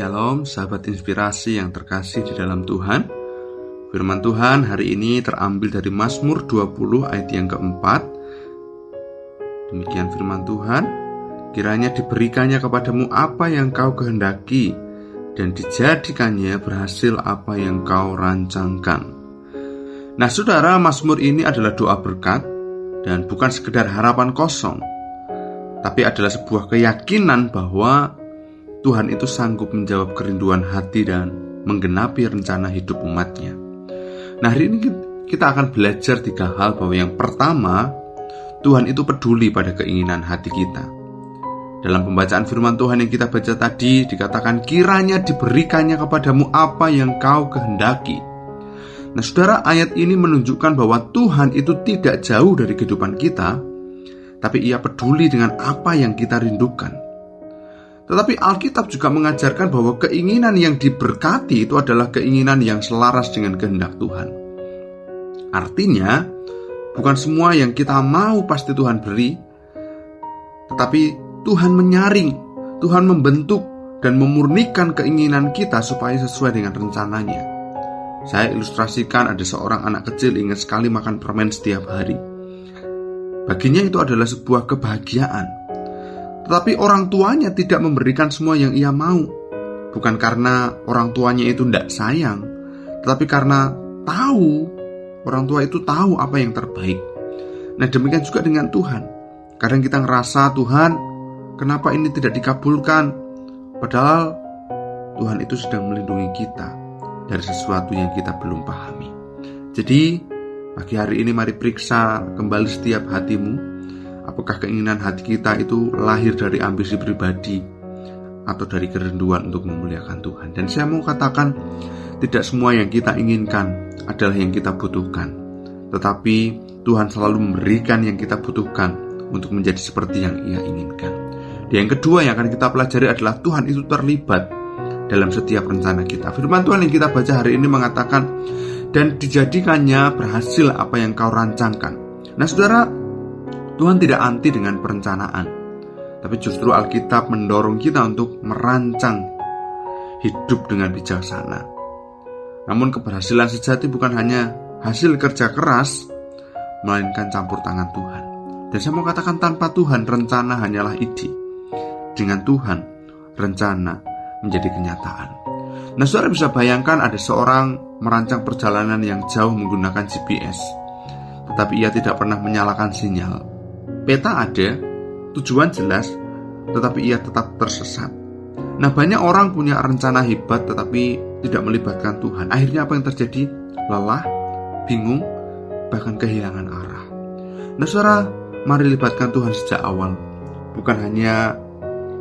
Shalom, sahabat inspirasi yang terkasih di dalam Tuhan. Firman Tuhan hari ini terambil dari Mazmur 20 ayat yang keempat. Demikian firman Tuhan, kiranya diberikannya kepadamu apa yang kau kehendaki, dan dijadikannya berhasil apa yang kau rancangkan. Nah saudara, Mazmur ini adalah doa berkat, dan bukan sekedar harapan kosong, tapi adalah sebuah keyakinan bahwa Tuhan itu sanggup menjawab kerinduan hati dan menggenapi rencana hidup umatnya. Nah hari ini kita akan belajar 3 hal, bahwa yang pertama, Tuhan itu peduli pada keinginan hati kita. Dalam pembacaan firman Tuhan yang kita baca tadi dikatakan, kiranya diberikannya kepadamu apa yang kau kehendaki. Nah saudara, ayat ini menunjukkan bahwa Tuhan itu tidak jauh dari kehidupan kita, tapi Ia peduli dengan apa yang kita rindukan. Tetapi Alkitab juga mengajarkan bahwa keinginan yang diberkati itu adalah keinginan yang selaras dengan kehendak Tuhan. Artinya, bukan semua yang kita mau pasti Tuhan beri, tetapi Tuhan menyaring, Tuhan membentuk dan memurnikan keinginan kita supaya sesuai dengan rencananya. Saya ilustrasikan, ada seorang anak kecil ingin sekali makan permen setiap hari. Baginya itu adalah sebuah kebahagiaan. Tetapi orang tuanya tidak memberikan semua yang ia mau. Bukan karena orang tuanya itu tidak sayang, tetapi karena orang tua itu tahu apa yang terbaik. Nah demikian juga dengan Tuhan. Kadang kita ngerasa, Tuhan, kenapa ini tidak dikabulkan? Padahal Tuhan itu sedang melindungi kita dari sesuatu yang kita belum pahami. Jadi pagi hari ini mari periksa kembali setiap hatimu. Apakah keinginan hati kita itu lahir dari ambisi pribadi atau dari kerinduan untuk memuliakan Tuhan? Dan saya mau katakan, tidak semua yang kita inginkan adalah yang kita butuhkan, tetapi Tuhan selalu memberikan yang kita butuhkan untuk menjadi seperti yang Ia inginkan. Dan yang kedua yang akan kita pelajari adalah Tuhan itu terlibat dalam setiap rencana kita. Firman Tuhan yang kita baca hari ini mengatakan, dan dijadikannya berhasil apa yang kau rancangkan. Nah saudara, Tuhan tidak anti dengan perencanaan, tapi justru Alkitab mendorong kita untuk merancang hidup dengan bijaksana. Namun keberhasilan sejati bukan hanya hasil kerja keras, melainkan campur tangan Tuhan. Dan saya mau katakan, tanpa Tuhan rencana hanyalah ide. Dengan Tuhan rencana menjadi kenyataan. Nah saudara bisa bayangkan, ada seorang merancang perjalanan yang jauh menggunakan GPS, tetapi ia tidak pernah menyalakan sinyal. Peta ada, tujuan jelas, tetapi ia tetap tersesat. Nah banyak orang punya rencana hebat tetapi tidak melibatkan Tuhan. Akhirnya apa yang terjadi? Lelah, bingung, bahkan kehilangan arah. Nah saudara, mari libatkan Tuhan sejak awal. Bukan hanya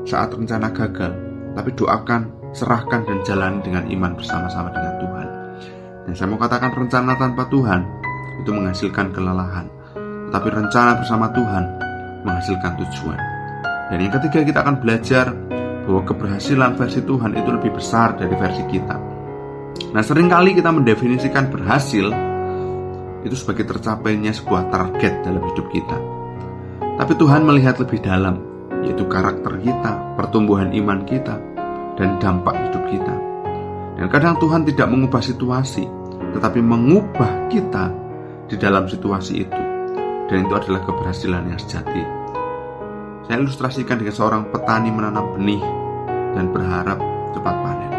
saat rencana gagal, tapi doakan, serahkan dan jalani dengan iman bersama-sama dengan Tuhan. Dan saya mau katakan, rencana tanpa Tuhan itu menghasilkan kelelahan, tetapi rencana bersama Tuhan menghasilkan tujuan. Dan yang ketiga, kita akan belajar bahwa keberhasilan versi Tuhan itu lebih besar dari versi kita. Nah seringkali kita mendefinisikan berhasil itu sebagai tercapainya sebuah target dalam hidup kita. Tapi Tuhan melihat lebih dalam, yaitu karakter kita, pertumbuhan iman kita, dan dampak hidup kita. Dan kadang Tuhan tidak mengubah situasi, tetapi mengubah kita di dalam situasi itu. Dan itu adalah keberhasilan yang sejati. Saya ilustrasikan dengan seorang petani menanam benih dan berharap cepat panen.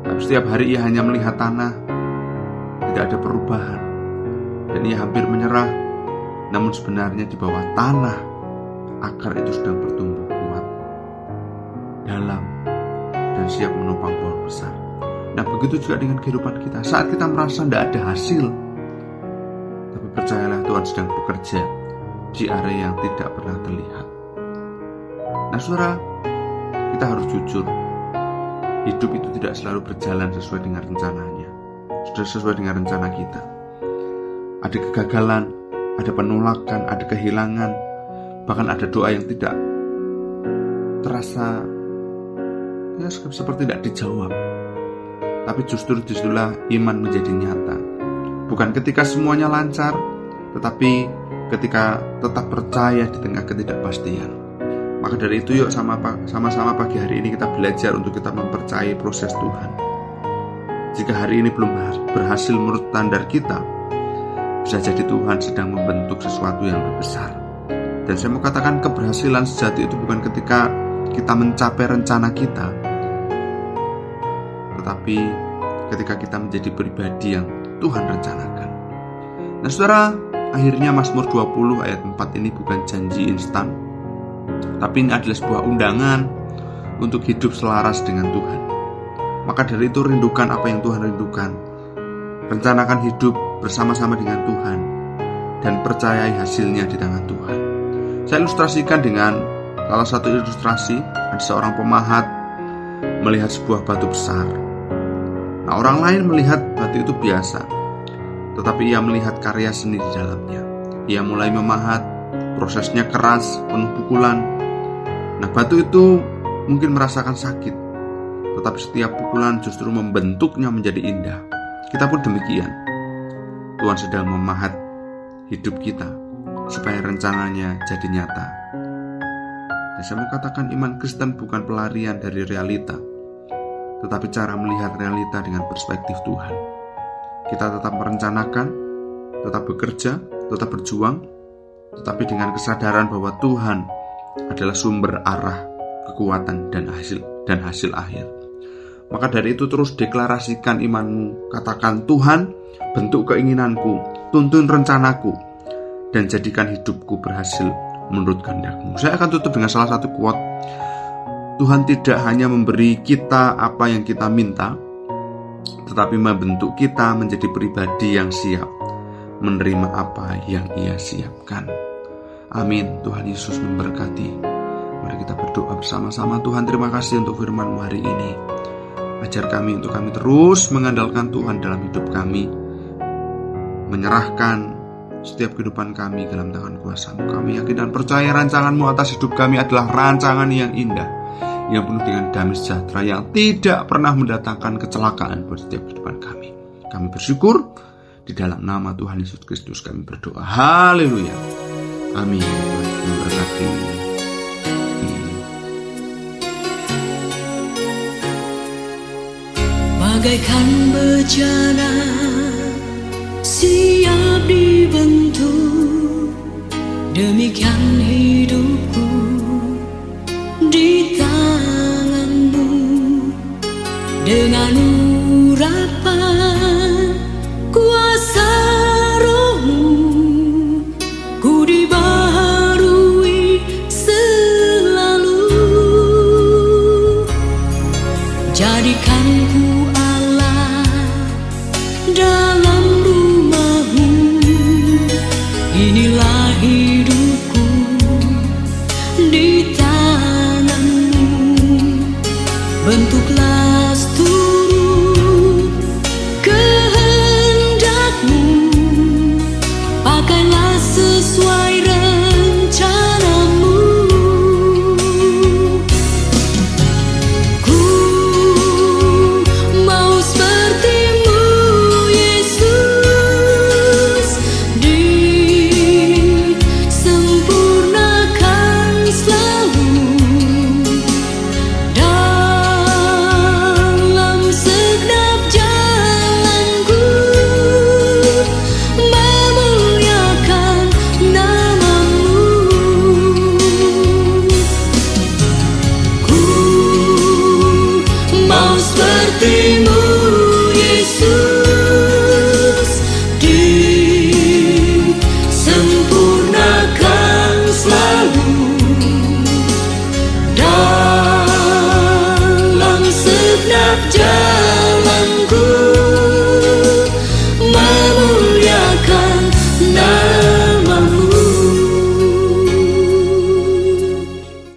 Tapi setiap hari ia hanya melihat tanah, tidak ada perubahan, dan ia hampir menyerah. Namun sebenarnya di bawah tanah, akar itu sedang bertumbuh kuat, dalam, dan siap menopang pohon besar. Nah begitu juga dengan kehidupan kita. Saat kita merasa tidak ada hasil, percayalah Tuhan sedang bekerja di area yang tidak pernah terlihat. Nah saudara, kita harus jujur. Hidup itu tidak selalu berjalan sesuai dengan rencananya, sudah sesuai dengan rencana kita. Ada kegagalan, ada penolakan, ada kehilangan, bahkan ada doa yang tidak terasa seperti tidak dijawab. Tapi justru disitulah iman menjadi nyata. Bukan ketika semuanya lancar, tetapi ketika tetap percaya di tengah ketidakpastian. Maka dari itu yuk sama-sama pagi hari ini kita belajar untuk kita mempercayai proses Tuhan. Jika hari ini belum berhasil menurut standar kita, bisa jadi Tuhan sedang membentuk sesuatu yang lebih besar. Dan saya mau katakan keberhasilan sejati itu bukan ketika kita mencapai rencana kita, tetapi ketika kita menjadi pribadi yang Tuhan rencanakan. Nah saudara, akhirnya Mazmur 20 ayat 4 ini bukan janji instan, tapi ini adalah sebuah undangan untuk hidup selaras dengan Tuhan. Maka dari itu rindukan apa yang Tuhan rindukan. Rencanakan hidup bersama-sama dengan Tuhan dan percayai hasilnya di tangan Tuhan. Saya ilustrasikan dengan salah satu ilustrasi. Ada seorang pemahat melihat sebuah batu besar. Nah, orang lain melihat batu itu biasa, tetapi ia melihat karya seni di dalamnya. Ia mulai memahat, prosesnya keras, penuh pukulan. Nah, batu itu mungkin merasakan sakit, tetapi setiap pukulan justru membentuknya menjadi indah. Kita pun demikian. Tuhan sedang memahat hidup kita supaya rencananya jadi nyata. Dan saya mau katakan iman Kristen bukan pelarian dari realita, tetapi cara melihat realita dengan perspektif Tuhan. Kita tetap merencanakan, tetap bekerja, tetap berjuang, tetapi dengan kesadaran bahwa Tuhan adalah sumber arah, kekuatan, dan hasil akhir. Maka dari itu terus deklarasikan imanmu. Katakan, Tuhan, bentuk keinginanku, tuntun rencanaku, dan jadikan hidupku berhasil menurut kehendak-Mu. Saya akan tutup dengan salah satu quote. Tuhan tidak hanya memberi kita apa yang kita minta, tetapi membentuk kita menjadi pribadi yang siap menerima apa yang Ia siapkan. Amin. Tuhan Yesus memberkati. Mari kita berdoa bersama-sama. Tuhan, terima kasih untuk firman-Mu hari ini. Ajar kami untuk kami terus mengandalkan Tuhan dalam hidup kami, menyerahkan setiap kehidupan kami dalam tangan kuasa-Mu. Kami yakin dan percaya rancangan-Mu atas hidup kami adalah rancangan yang indah, yang penuh dengan damai sejahtera, yang tidak pernah mendatangkan kecelakaan buat setiap kehidupan kami. Kami bersyukur, di dalam nama Tuhan Yesus Kristus kami berdoa. Haleluya. Amin. Tuhan memberkati. Bagaikan bejana siap dibentuk, demikian hidupku di tangan-Mu. Dengan urapan kuasa Roh-Mu, ku dibaharui selalu. Jadikan ku dalam rumah-Mu, inilah hidupku di tangan-Mu. Bentuklah seturut kehendak-Mu, pakailah sesuai rencana-Mu. Ku mau seperti seperti-Mu, Yesus, disempurnakan selalu dalam segenap jalan.